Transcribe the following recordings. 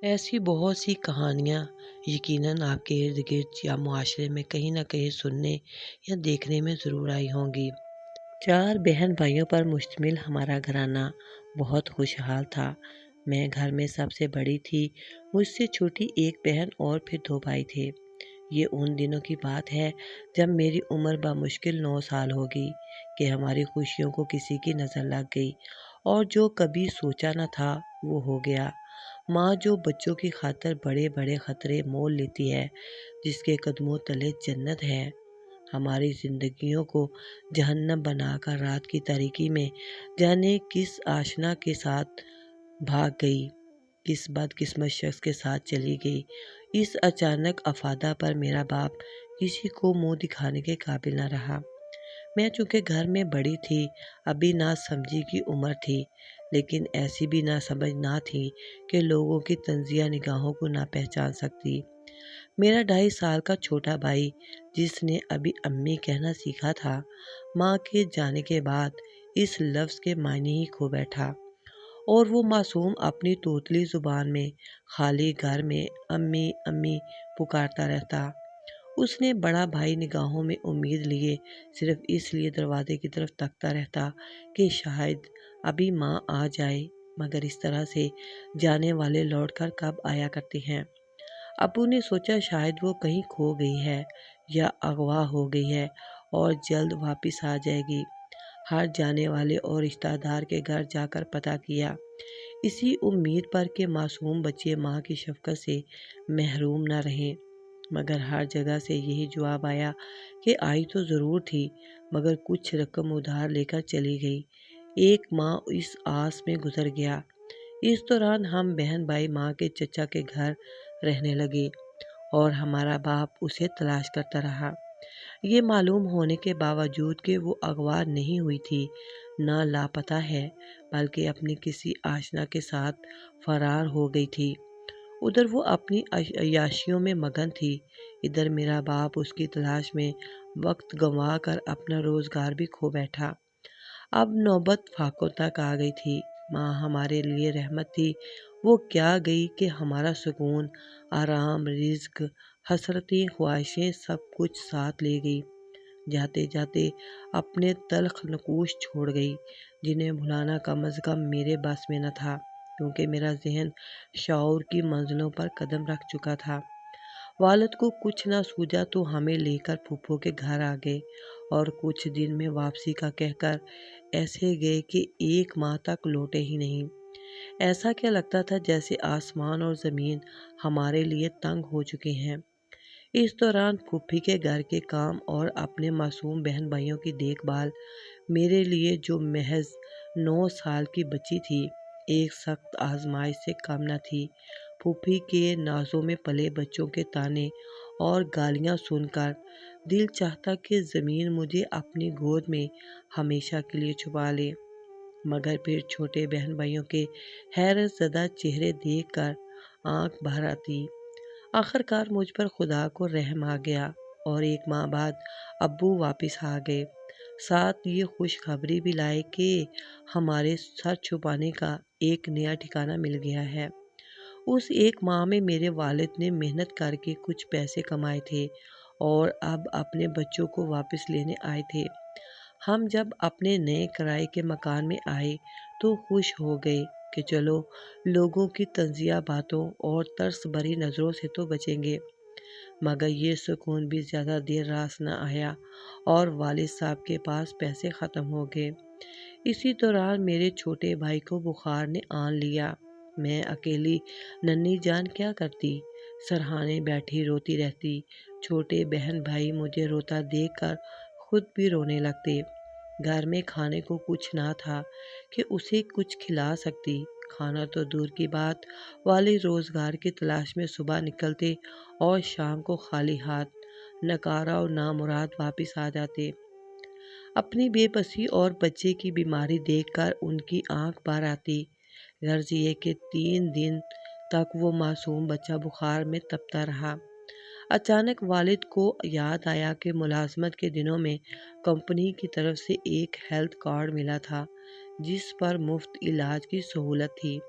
ऐसी बहुत सी कहानियाँ यकीनन आपके इर्द-गिर्द या मुआशरे में कहीं न कहीं सुनने या देखने में ज़रूर आई होंगी। 4 बहन-भाइयों पर मुश्तमिल हमारा घराना बहुत खुशहाल था। मैं घर में सबसे बड़ी थी, मुझसे छोटी 1 बहन और फिर 2 भाई थे। ये उन दिनों की बात है जब मेरी उम्र बमुश्किल 9 साल होगी कि हमारी खुशियों को किसी की नज़र लग गई और जो कभी सोचा न था वो हो गया। माँ जो बच्चों की खातिर बड़े-बड़े खतरे मोल लेती है, जिसके कदमों तले जन्नत है, हमारी ज़िंदगियों को जहन्नम बनाकर रात की तारीकी में जाने किस आशना के साथ भाग गई, किस बदकिस्मत शख्स के साथ चली गई। इस अचानक अफ़ादा पर मेरा बाप किसी को मुँह दिखाने के काबिल न रहा। मैं चूँकि घर में बड़ी थी, अभी नासमझी की उम्र थी, लेकिन ऐसी भी नासमझ ना थी कि लोगों की तंज़िया निगाहों को ना पहचान सकती। मेरा 2.5 साल का छोटा भाई, जिसने अभी अम्मी कहना सीखा था, माँ के जाने के बाद इस लफ्ज़ के मायने ही खो बैठा और वो मासूम अपनी तोतली ज़ुबान में खाली घर में अम्मी अम्मी पुकारता रहता। उसने बड़ा भाई निगाहों में उम्मीद लिए सिर्फ इसलिए दरवाजे की तरफ तकता रहता कि शायद अभी माँ आ जाए, मगर इस तरह से जाने वाले लौटकर कब आया करते हैं। अबू ने सोचा शायद वो कहीं खो गई है या अगवा हो गई है और जल्द वापस आ जाएगी। हर जाने वाले और रिश्तेदार के घर जाकर पता किया, इसी उम्मीद पर कि मासूम बच्चे माँ की शफ़क़त से महरूम न रहें, मगर हर जगह से यही जवाब आया कि आई तो ज़रूर थी, मगर कुछ रकम उधार लेकर चली गई। 1 माह इस आस में गुज़र गया। इस दौरान हम बहन भाई माँ के चचा के घर रहने लगे और हमारा बाप उसे तलाश करता रहा। ये मालूम होने के बावजूद कि वो अगवा नहीं हुई थी, ना लापता है, बल्कि अपनी किसी आशना के साथ फ़रार हो गई थी। उधर वो अपनी अय्याशियों में मगन थी, इधर मेरा बाप उसकी तलाश में वक्त गंवा कर अपना रोज़गार भी खो बैठा। अब नौबत फाकों तक आ गई थी। माँ हमारे लिए रहमत थी, वो क्या गई कि हमारा सुकून, आराम, रिज़्क, हसरतें, ख्वाहिशें सब कुछ साथ ले गई। जाते जाते अपने तल्ख़ नकूश छोड़ गई, जिन्हें भुलाना कम अज़ कम मेरे बस में न था, क्योंकि मेरा ज़हन शऊर की मंज़िलों पर कदम रख चुका था। वालिद को कुछ न सूझा तो हमें लेकर फूफो के घर आ गए और कुछ दिन में वापसी का कहकर ऐसे गए कि 1 माह तक लौटे ही नहीं। ऐसा क्या लगता था जैसे आसमान और ज़मीन हमारे लिए तंग हो चुके हैं। इस दौरान फूफी के घर के काम और अपने मासूम बहन भाइयों की देखभाल मेरे लिए, जो महज 9 साल की बच्ची थी, एक सख्त आजमाइश से कम न थी। फूफी के नाज़ों में पले बच्चों के ताने और गालियाँ सुनकर दिल चाहता कि ज़मीन मुझे अपनी गोद में हमेशा के लिए छुपा ले, मगर फिर छोटे बहन भाइयों के हैरत ज़दा चेहरे देखकर आँख भर आती। आखिरकार मुझ पर खुदा को रहम आ गया और 1 माह बाद अब्बू वापस आ गए। साथ ये खुशखबरी भी लाए कि हमारे सर छुपाने का एक नया ठिकाना मिल गया है। उस 1 माह में मेरे वालिद ने मेहनत करके कुछ पैसे कमाए थे और अब अपने बच्चों को वापस लेने आए थे। हम जब अपने नए किराए के मकान में आए तो खुश हो गए कि चलो लोगों की तंज़िया बातों और तरस भरी नज़रों से तो बचेंगे, मगर ये सुकून भी ज़्यादा देर रास न आया और वालिद साहब के पास पैसे ख़त्म हो गए। इसी दौरान मेरे छोटे भाई को बुखार ने आन लिया। मैं अकेली नन्ही जान क्या करती, सरहाने बैठी रोती रहती। छोटे बहन भाई मुझे रोता देखकर खुद भी रोने लगते। घर में खाने को कुछ ना था कि उसे कुछ खिला सकती, खाना तो दूर की बात, वाले रोज़गार की तलाश में सुबह निकलते और शाम को खाली हाथ, नकारा और नामुराद वापस आ जाते। अपनी बेबसी और बच्चे की बीमारी देखकर उनकी आंख भर आती। गर्ज ये कि 3 दिन तक वो मासूम बच्चा बुखार में तपता रहा। अचानक वालिद को याद आया कि मुलाजमत के दिनों में कंपनी की तरफ से एक हेल्थ कार्ड मिला था, जिस पर मुफ्त इलाज की सहूलत थी।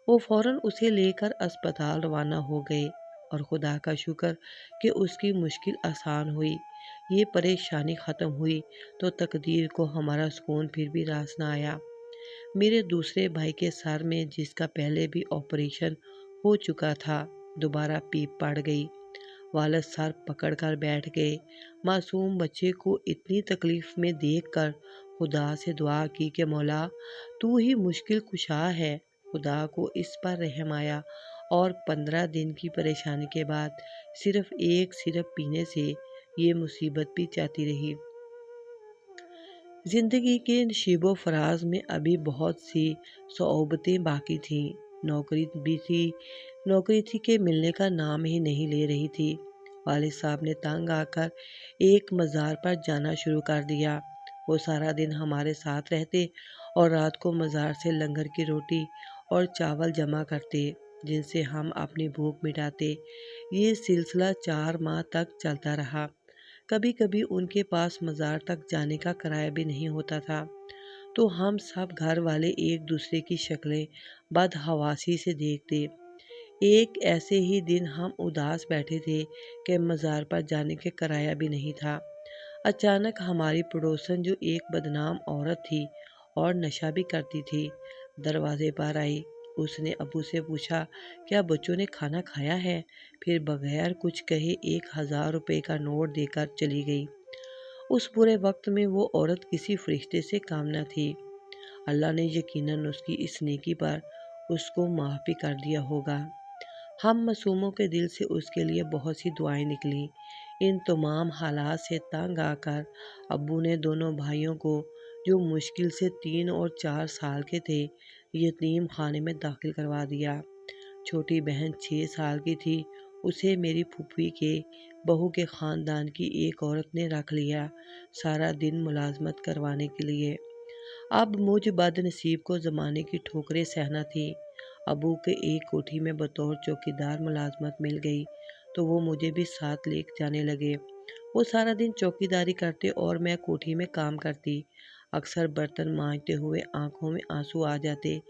वो फौरन उसे लेकर अस्पताल रवाना हो गए और खुदा का शुक्र कि उसकी मुश्किल आसान हुई। ये परेशानी ख़त्म हुई तो तकदीर को हमारा सुकून फिर भी रास न आया। मेरे दूसरे भाई के सर में, जिसका पहले भी ऑपरेशन हो चुका था, दोबारा पीप पड़ गई। वालिद सर पकड़ कर बैठ गए। मासूम बच्चे को इतनी तकलीफ में देखकर खुदा से दुआ की कि मौला, तू ही मुश्किल कुशा है। खुदा को इस पर रहम आया और 15 दिन की परेशानी के बाद सिर्फ एक सिरप पीने से ये मुसीबत भी जाती रही। ज़िंदगी के नशीबो फराज में अभी बहुत सी सौबतें बाकी थीं। नौकरी थी कि मिलने का नाम ही नहीं ले रही थी। वालिद साहब ने तंग आकर एक मज़ार पर जाना शुरू कर दिया। वो सारा दिन हमारे साथ रहते और रात को मज़ार से लंगर की रोटी और चावल जमा करते, जिनसे हम अपनी भूख मिटाते। ये सिलसिला 4 माह तक चलता रहा। कभी कभी उनके पास मज़ार तक जाने का किराया भी नहीं होता था, तो हम सब घर वाले एक दूसरे की शक्लें बदहवासी से देखते। एक ऐसे ही दिन हम उदास बैठे थे कि मज़ार पर जाने के किराया भी नहीं था। अचानक हमारी पड़ोसन, जो एक बदनाम औरत थी और नशा भी करती थी, दरवाजे पर आई। उसने अबू से पूछा, क्या बच्चों ने खाना खाया है? फिर बगैर कुछ कहे 1000 रुपये का नोट देकर चली गई। उस बुरे वक्त में वो औरत किसी फरिश्ते से काम न थी। अल्लाह ने यकीनन उसकी इस नेकी पर उसको माफ़ भी कर दिया होगा। हम मासूमों के दिल से उसके लिए बहुत सी दुआएं निकली। इन तमाम हालात से तंग आकर अब्बू ने दोनों भाइयों को, जो मुश्किल से 3 और 4 साल के थे, यतीम खाने में दाखिल करवा दिया। छोटी बहन 6 साल की थी। उसे मेरी फूफी के बहू के ख़ानदान की एक औरत ने रख लिया, सारा दिन मुलाजमत करवाने के लिए। अब मुझ बदनसीब को ज़माने की ठोकरें सहना थी। अबू के एक कोठी में बतौर चौकीदार मुलाजमत मिल गई, तो वो मुझे भी साथ ले जाने लगे। वो सारा दिन चौकीदारी करते और मैं कोठी में काम करती। अक्सर बर्तन मांजते हुए आंखों में आंसू आ जाते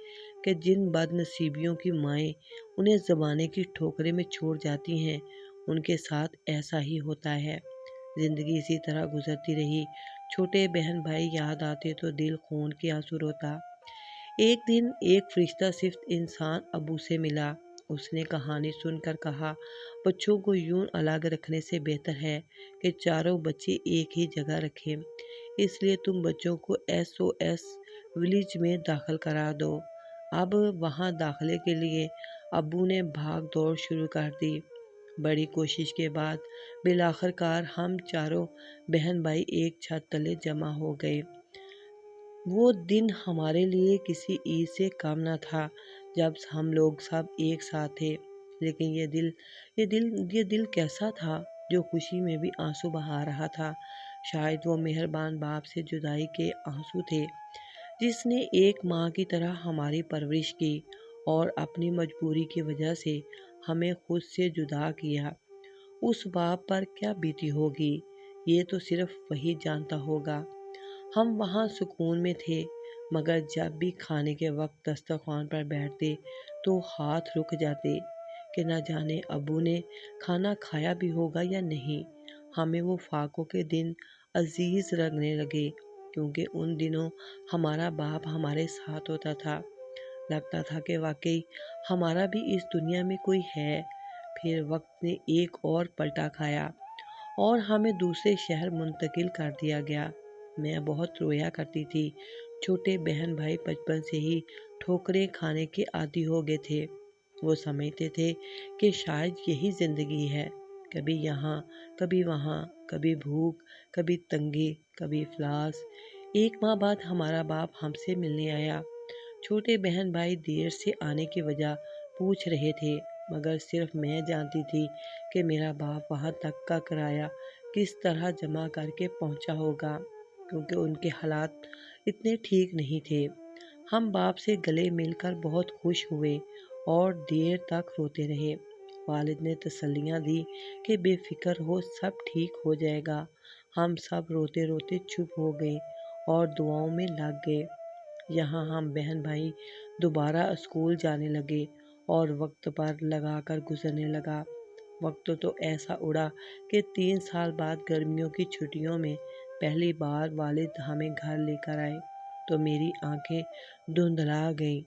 कि जिन बदनसीबियों की माएँ उन्हें ज़माने की ठोकरें में छोड़ जाती हैं, उनके साथ ऐसा ही होता है। ज़िंदगी इसी तरह गुजरती रही। छोटे बहन भाई याद आते तो दिल खून के आंसू रोता। एक दिन एक फरिश्ता सिर्फ इंसान अबू से मिला। उसने कहानी सुनकर कहा, बच्चों को यूं अलग रखने से बेहतर है कि चारों बच्चे एक ही जगह रखें। इसलिए तुम बच्चों को SOS विलेज में दाखिल करा दो। अब वहां दाखिले के लिए अबू ने भाग दौड़ शुरू कर दी। बड़ी कोशिश के बाद बिलाखिरकार हम चारों बहन भाई एक छत तले जमा हो गए। वो दिन हमारे लिए किसी ईद से कम न था, जब हम लोग सब एक साथ थे। लेकिन ये दिल कैसा था, जो खुशी में भी आंसू बहा रहा था। शायद वो मेहरबान बाप से जुदाई के आंसू थे, जिसने एक माँ की तरह हमारी परवरिश की और अपनी मजबूरी की वजह से हमें खुद से जुदा किया। उस बाप पर क्या बीती होगी, ये तो सिर्फ वही जानता होगा। हम वहाँ सुकून में थे, मगर जब भी खाने के वक्त दस्तरखान पर बैठते तो हाथ रुक जाते कि न जाने अबू ने खाना खाया भी होगा या नहीं। हमें वो फाकों के दिन अजीज लगने लगे, क्योंकि उन दिनों हमारा बाप हमारे साथ होता था। लगता था कि वाकई हमारा भी इस दुनिया में कोई है। फिर वक्त ने एक और पलटा खाया और हमें दूसरे शहर मुंतकिल कर दिया गया। मैं बहुत रोया करती थी। छोटे बहन भाई बचपन से ही ठोकरें खाने के आदी हो गए थे। वो समझते थे कि शायद यही ज़िंदगी है, कभी यहाँ कभी वहाँ, कभी भूख कभी तंगी कभी इफलास। एक माह बाद हमारा बाप हमसे मिलने आया। छोटे बहन भाई देर से आने की वजह पूछ रहे थे, मगर सिर्फ मैं जानती थी कि मेरा बाप वहाँ तक का किराया किस तरह जमा करके पहुँचा होगा, क्योंकि उनके हालात इतने ठीक नहीं थे। हम बाप से गले मिलकर बहुत खुश हुए और देर तक रोते रहे। वालिद ने तसल्लियाँ दी कि बेफिक्र हो, सब ठीक हो जाएगा। हम सब रोते रोते चुप हो गए और दुआओं में लग गए। یہاں ہم بہن بھائی دوبارہ اسکول جانے لگے اور وقت پر لگا کر گزرنے لگا۔ وقت تو ایسا اڑا کہ 3 سال بعد گرمیوں کی چھٹیوں میں پہلی بار والد ہمیں گھر لے کر آئے تو میری آنکھیں دھندلا گئیں۔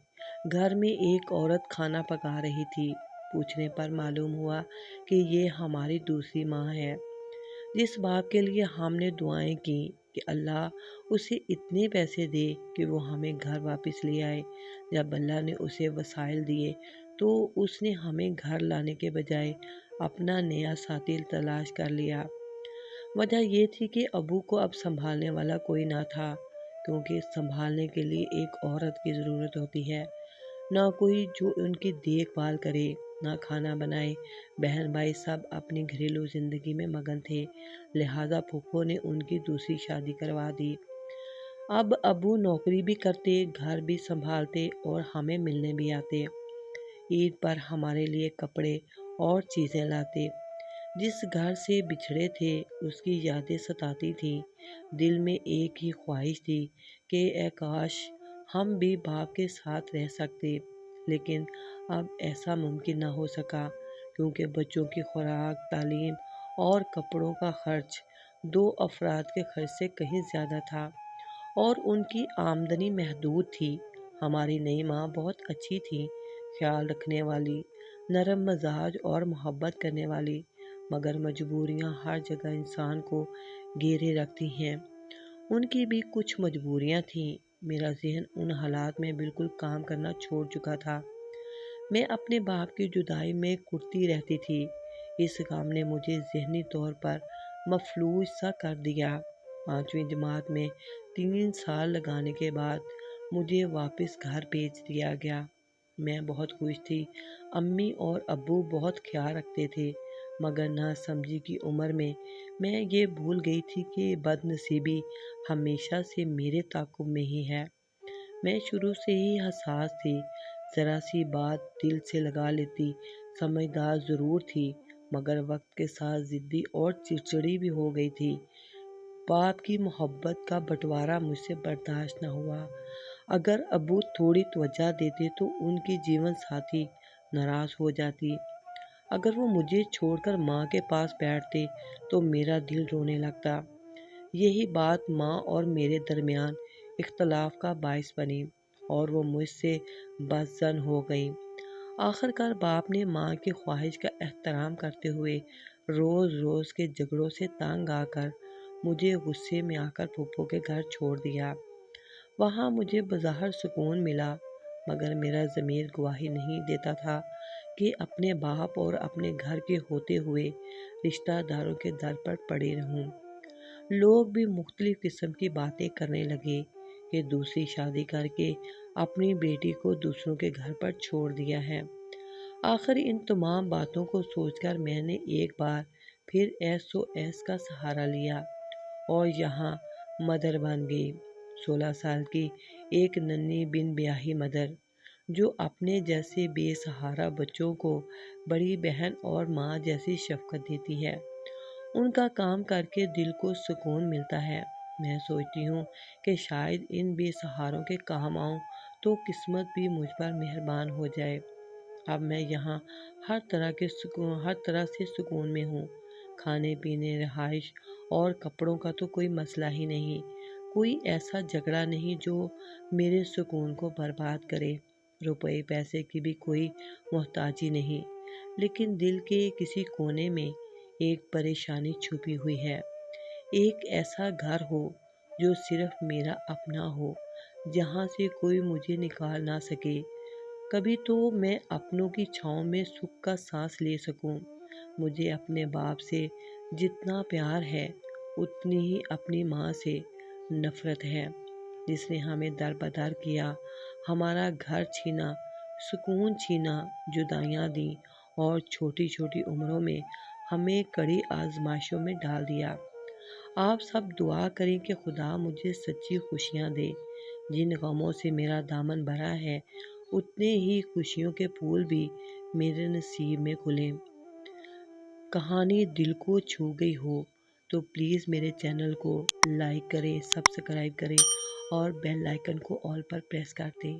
گھر میں ایک عورت کھانا پکا رہی تھی۔ پوچھنے پر معلوم ہوا کہ یہ ہماری دوسری ماں ہے، جس باپ کے لیے ہم نے دعائیں کی کہ اللہ اسے اتنے پیسے دے کہ وہ ہمیں گھر واپس لے آئے۔ جب اللہ نے اسے وسائل دیے تو اس نے ہمیں گھر لانے کے بجائے اپنا نیا ساتھی تلاش کر لیا۔ وجہ یہ تھی کہ ابو کو اب سنبھالنے والا کوئی نہ تھا، کیونکہ سنبھالنے کے لیے ایک عورت کی ضرورت ہوتی ہے، نہ کوئی جو ان کی دیکھ بھال کرے، نہ کھانا بنائے۔ بہن بھائی سب اپنی گھریلو زندگی میں مگن تھے، لہٰذا پھپھو نے ان کی دوسری شادی کروا دی۔ اب ابو نوکری بھی کرتے، گھر بھی سنبھالتے اور ہمیں ملنے بھی آتے۔ عید پر ہمارے لیے کپڑے اور چیزیں لاتے۔ جس گھر سے بچھڑے تھے اس کی یادیں ستاتی تھیں۔ دل میں ایک ہی خواہش تھی کہ اے کاش ہم بھی باپ کے ساتھ رہ سکتے، لیکن اب ایسا ممکن نہ ہو سکا، کیونکہ بچوں کی خوراک، تعلیم اور کپڑوں کا خرچ 2 افراد کے خرچ سے کہیں زیادہ تھا، اور ان کی آمدنی محدود تھی۔ ہماری نئی ماں بہت اچھی تھی، خیال رکھنے والی، نرم مزاج اور محبت کرنے والی، مگر مجبوریاں ہر جگہ انسان کو گھیرے رکھتی ہیں۔ ان کی بھی کچھ مجبوریاں تھیں۔ میرا ذہن ان حالات میں بالکل کام کرنا چھوڑ چکا تھا۔ میں اپنے باپ کی جدائی میں کڑتی رہتی تھی۔ اس کام نے مجھے ذہنی طور پر مفلوج سا کر دیا۔ 5ویں جماعت میں 3 سال لگانے کے بعد مجھے واپس گھر بھیج دیا گیا۔ میں بہت خوش تھی۔ امی اور ابو بہت خیال رکھتے تھے، مگر نہ سمجھی کی عمر میں یہ بھول گئی تھی کہ بد نصیبی ہمیشہ سے میرے تعاقب میں ہی ہے۔ میں شروع سے ہی حساس تھی، ذرا سی بات دل سے لگا لیتی، سمجھدار ضرور تھی، مگر وقت کے ساتھ ضدی اور چڑچڑی بھی ہو گئی تھی۔ باپ کی محبت کا بٹوارا مجھ سے برداشت نہ ہوا۔ اگر ابو تھوڑی توجہ دیتے تو ان کی جیون ساتھی ناراض ہو جاتی۔ اگر وہ مجھے چھوڑ کر ماں کے پاس بیٹھتے تو میرا دل رونے لگتا۔ یہی بات ماں اور میرے درمیان اختلاف کا باعث بنی اور وہ مجھ سے بدظن ہو گئی۔ آخر کار باپ نے ماں کی خواہش کا احترام کرتے ہوئے روز روز کے جھگڑوں سے تنگ آ کر مجھے غصے میں آ کر پھپھو کے گھر چھوڑ دیا۔ وہاں مجھے بظاہر سکون ملا، مگر میرا ضمیر گواہی نہیں دیتا تھا کہ اپنے باپ اور اپنے گھر کے ہوتے ہوئے رشتہ داروں کے در پر پڑے رہوں۔ لوگ بھی مختلف قسم کی باتیں کرنے لگے کہ دوسری شادی کر کے اپنی بیٹی کو دوسروں کے گھر پر چھوڑ دیا ہے۔ آخر ان تمام باتوں کو سوچ کر میں نے ایک بار پھر SOS کا سہارا لیا اور یہاں مدر بن گئی۔ 16 سال کی ایک ننھی بن بیاہی مدر، جو اپنے جیسے بے سہارا بچوں کو بڑی بہن اور ماں جیسی شفقت دیتی ہے۔ ان کا کام کر کے دل کو سکون ملتا ہے۔ میں سوچتی ہوں کہ شاید ان بے سہاروں کے کام آؤں تو قسمت بھی مجھ پر مہربان ہو جائے۔ اب میں یہاں ہر طرح سے سکون میں ہوں۔ کھانے پینے، رہائش اور کپڑوں کا تو کوئی مسئلہ ہی نہیں۔ کوئی ایسا جھگڑا نہیں جو میرے سکون کو برباد کرے۔ روپے پیسے کی بھی کوئی محتاجی نہیں، لیکن دل کے کسی کونے میں ایک پریشانی چھپی ہوئی ہے۔ ایک ایسا گھر ہو جو صرف میرا اپنا ہو، جہاں سے کوئی مجھے نکال نہ سکے۔ کبھی تو میں اپنوں کی چھاؤں میں سکھ کا سانس لے سکوں۔ مجھے اپنے باپ سے جتنا پیار ہے اتنی ہی اپنی ماں سے نفرت ہے، جس نے ہمیں در بدر کیا، ہمارا گھر چھینا، سکون چھینا، جدائیاں دیں اور چھوٹی چھوٹی عمروں میں ہمیں کڑی آزمائشوں میں ڈال دیا۔ آپ سب دعا کریں کہ خدا مجھے سچی خوشیاں دے۔ جن غموں سے میرا دامن بھرا ہے، اتنے ہی خوشیوں کے پھول بھی میرے نصیب میں کھلیں۔ کہانی دل کو چھو گئی ہو تو پلیز میرے چینل کو لائک کریں، سبسکرائب کریں اور بیل آئکن کو آل پر پریس کر دیں